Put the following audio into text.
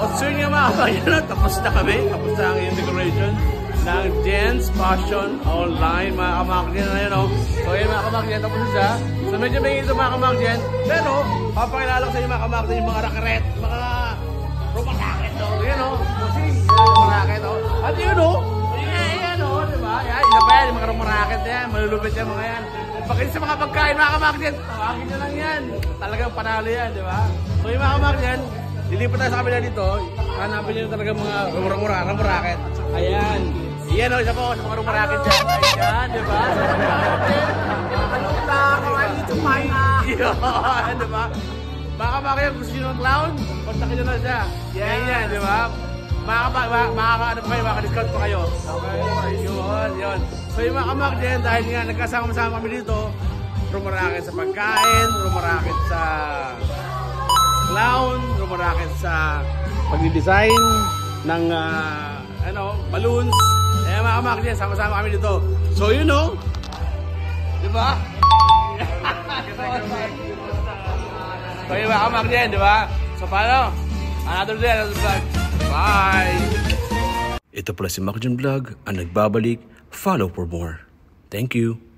So yun nga mga kabayan, tapos na kami. Tapos na ang decoration ng Jen's Fashion Online, mga kamakdian na yun, So yun mga kamakdian, tapos na siya. So medyo may ito mga kamakdian. Pero, papakilala ko sa inyo mga kamakdian, yung mga racket, mga rumah racket, Yun, Kasi, rumah racket, At yun, Ayan, diba? Yan, isa pa yan, yung mga rumah racket yan. Malulupit yan mga yan. Pakita sa mga pagkain mga kamakdian, tawagin nyo lang yan. Talagang panalo yan, diba? So yung mga kamakdian, lilipat tayo sa kabila dito. Hanapin nyo talaga mga rumah racket. Ayan. Iyan isa po sa mga rumah racket dyan. Ayan, diba? Yun, diba? Mga kamakdian, gusto nyo ng clown? Kontakin nyo na siya. Yan, diba? Makaka-discount pa kayo. Okay, yun. So yung mga kamakdian, dahil nga nagkasama-sama kami dito, rumaraket sa pagkain, rumaraket sa clown, rumaraket sa pag-design ng balloons. Eh mga kamakdian, sama-sama kami dito. So yun diba? So yung mga kamakdian, diba? So paano? Another vlog. Bye! Ito pala si Macjan Vlog ang nagbabalik. Follow for more. Thank you.